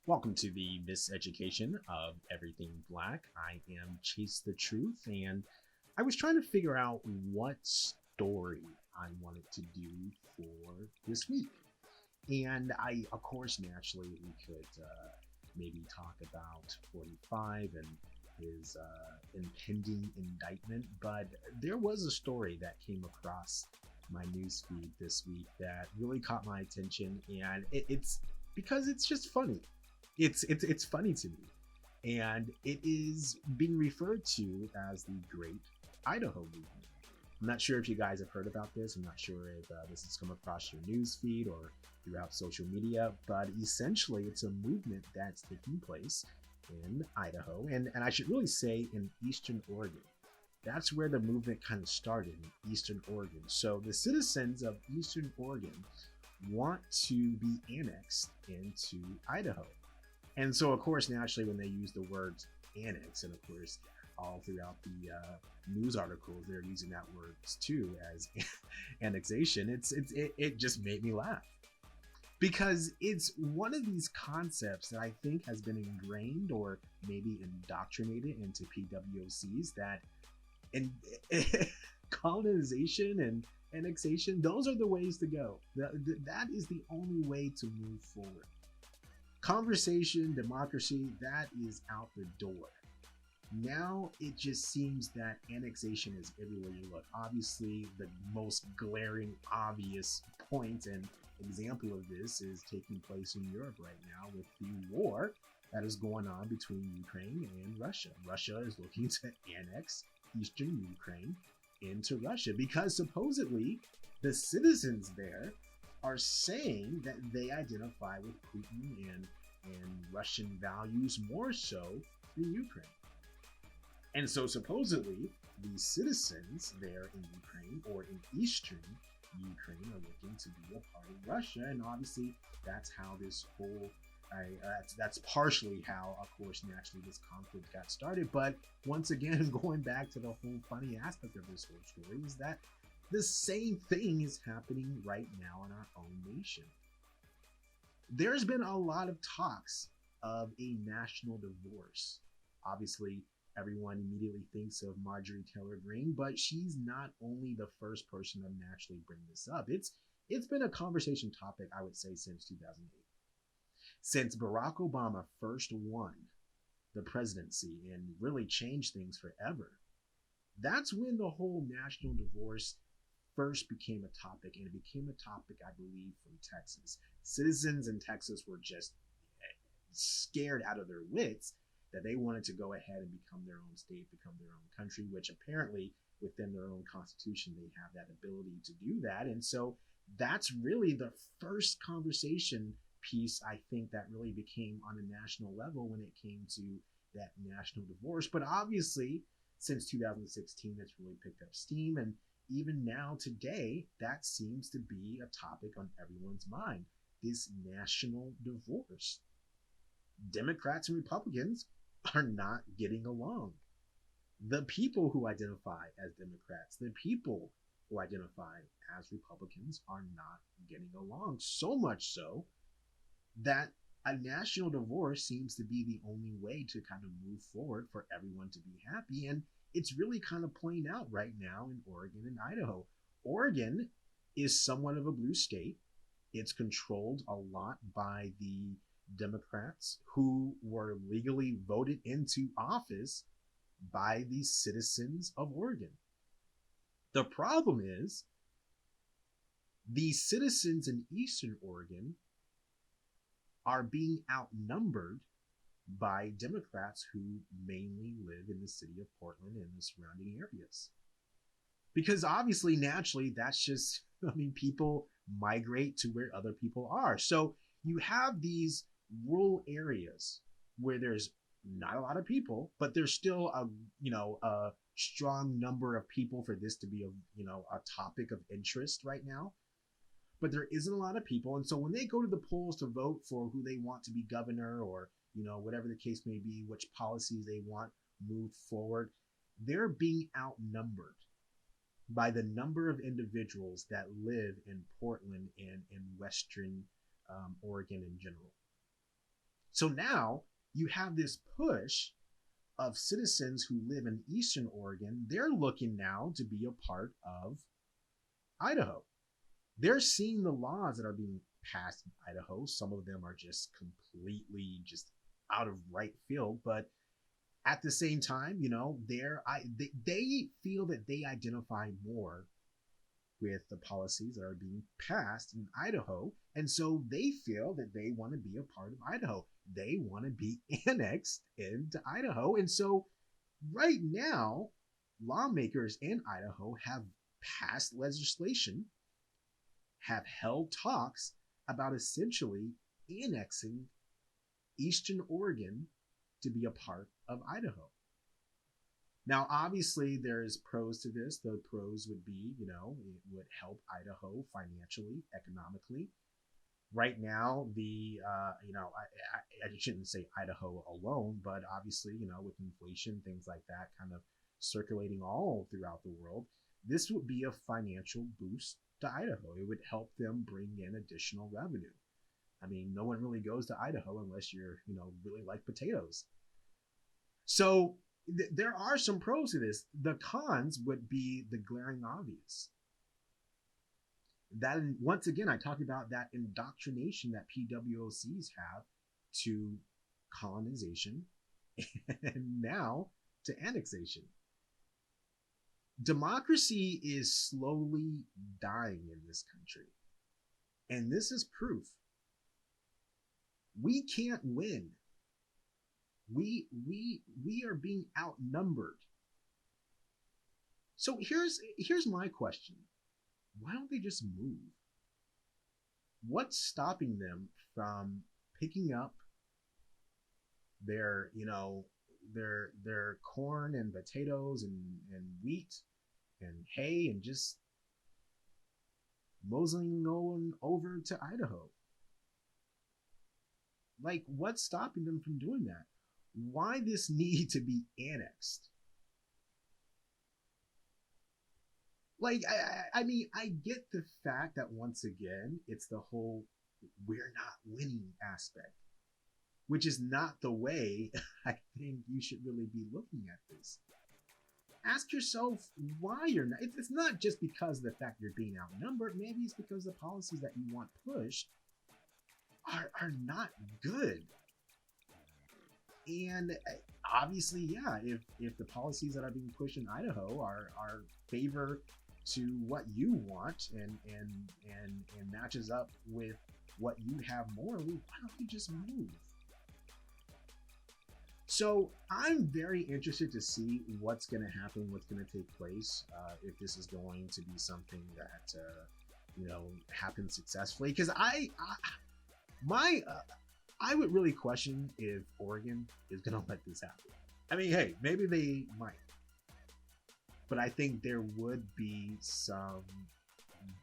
Welcome to the miseducation of everything black. I am Chase the Truth, and I was trying to figure out what story I wanted to do for this week. And of course, naturally, we could maybe talk about 45 and his impending indictment. But there was a story that came across my newsfeed this week that really caught my attention, and it's because it's just funny. It's funny to me, and it is being referred to as the Great Idaho Movement. I'm not sure if you guys have heard about this. I'm not sure if this has come across your news feed or throughout social media, but essentially it's a movement that's taking place in Idaho, and I should really say in Eastern Oregon. That's where the movement kind of started, in Eastern Oregon. So the citizens of Eastern Oregon want to be annexed into Idaho. And so, of course, naturally, when they use the words annex, and of course, all throughout the news articles, they're using that word too as annexation. It just made me laugh because it's one of these concepts that I think has been ingrained or maybe indoctrinated into PWOCs that in colonization and annexation, those are the ways to go. That is the only way to move forward. Conversation, democracy, that is out the door. Now it just seems that annexation is everywhere you look. Obviously, the most glaring, obvious point and example of this is taking place in Europe right now with the war that is going on between Ukraine and Russia. Russia is looking to annex eastern Ukraine into Russia because supposedly the citizens there are saying that they identify with Putin and Russian values more so than Ukraine. And so supposedly the citizens there in Ukraine or in eastern Ukraine are looking to be a part of Russia, and obviously that's how this whole that's partially how, of course, naturally this conflict got started. But once again, going back to the whole funny aspect of this whole story is that the same thing is happening right now in our own nation. There's been a lot of talks of a national divorce. Obviously, everyone immediately thinks of Marjorie Taylor Greene, but she's not only the first person to naturally bring this up. It's been a conversation topic, I would say, since 2008. Since Barack Obama first won the presidency and really changed things forever, that's when the whole national divorce first became a topic, and it became a topic, I believe, from Texas. Citizens in Texas were just scared out of their wits that they wanted to go ahead and become their own state, become their own country, which apparently within their own constitution, they have that ability to do that. And so that's really the first conversation piece, I think, that really became on a national level when it came to that national divorce. But obviously, since 2016, it's really picked up steam. And even now, today, that seems to be a topic on everyone's mind, this national divorce. Democrats and Republicans are not getting along. The people who identify as Democrats, the people who identify as Republicans are not getting along. So much so that a national divorce seems to be the only way to kind of move forward for everyone to be happy. And it's really kind of playing out right now in Oregon and Idaho. Oregon is somewhat of a blue state. It's controlled a lot by the Democrats who were legally voted into office by the citizens of Oregon. The problem is the citizens in Eastern Oregon are being outnumbered by Democrats who mainly live in the city of Portland and the surrounding areas. Because obviously, naturally, that's just, people migrate to where other people are. So you have these rural areas where there's not a lot of people, but there's still a strong number of people for this to be a topic of interest right now. But there isn't a lot of people, and so when they go to the polls to vote for who they want to be governor or whatever the case may be, which policies they want moved forward, they're being outnumbered by the number of individuals that live in Portland and in Western Oregon in general. So now you have this push of citizens who live in Eastern Oregon. They're looking now to be a part of Idaho. They're seeing the laws that are being passed in Idaho. Some of them are just completely just out of right field, but at the same time, they feel that they identify more with the policies that are being passed in Idaho, and so they feel that they want to be a part of Idaho. They want to be annexed into Idaho, and so right now, lawmakers in Idaho have passed legislation, have held talks about essentially annexing Eastern Oregon to be a part of Idaho. Now, obviously, there's pros to this. The pros would be, it would help Idaho financially, economically. Right now, I shouldn't say Idaho alone, but obviously, with inflation, things like that kind of circulating all throughout the world, this would be a financial boost to Idaho. It would help them bring in additional revenue. I mean, no one really goes to Idaho unless you're, really like potatoes. So there are some pros to this. The cons would be the glaring obvious. That, once again, I talked about that indoctrination that PWOCs have to colonization and now to annexation. Democracy is slowly dying in this country. And this is proof. We can't win. We are being outnumbered. So here's my question. Why don't they just move? What's stopping them from picking up their corn and potatoes and wheat and hay and just moseying on over to Idaho? Like, what's stopping them from doing that? Why this need to be annexed? Like, I mean, I get the fact that, once again, it's the whole we're not winning aspect, which is not the way I think you should really be looking at this. Ask yourself why you're not. It's not just because of the fact you're being outnumbered. Maybe it's because the policies that you want pushed are not good. And obviously, yeah, if the policies that are being pushed in Idaho are favor to what you want and matches up with what you have morally, why don't you just move? So I'm very interested to see what's going to happen, what's going to take place, if this is going to be something that happens successfully. Because I would really question if Oregon is going to let this happen. I mean, hey, maybe they might. But I think there would be some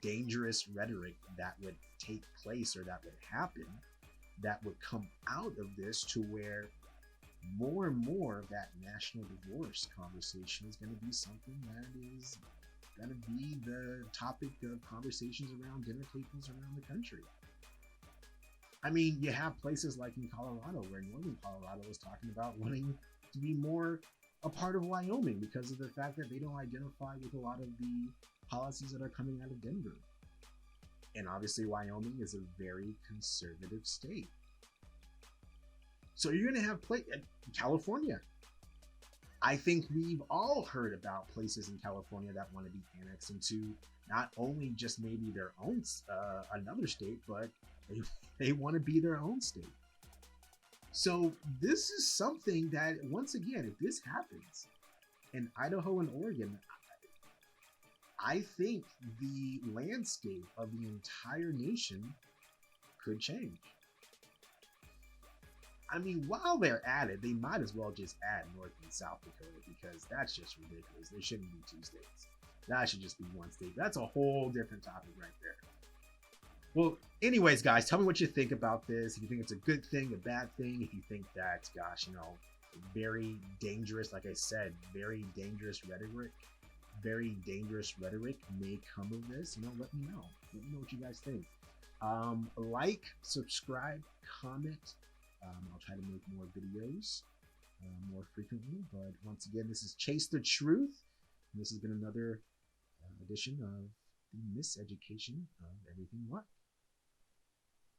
dangerous rhetoric that would take place or that would happen that would come out of this, to where more and more of that national divorce conversation is going to be something that is going to be the topic of conversations around dinner tables around the country. I mean, you have places like in Colorado, where northern Colorado is talking about wanting to be more a part of Wyoming because of the fact that they don't identify with a lot of the policies that are coming out of Denver. And obviously Wyoming is a very conservative state. So you're going to have California. I think we've all heard about places in California that want to be annexed into not only just maybe their own another state, but they want to be their own state. So this is something that, once again, if this happens in Idaho and Oregon, I think the landscape of the entire nation could change. I mean, while they're at it, they might as well just add North and South Dakota, because that's just ridiculous. There shouldn't be two states. That should just be one state. That's a whole different topic right there. Well, anyways, guys, tell me what you think about this. If you think it's a good thing, a bad thing. If you think that, gosh, very dangerous, like I said, very dangerous rhetoric may come of this. Let me know. Let me know what you guys think. Like, subscribe, comment, I'll try to make more videos more frequently. But once again, this is Chase the Truth. And this has been another edition of the Miseducation of Everything What.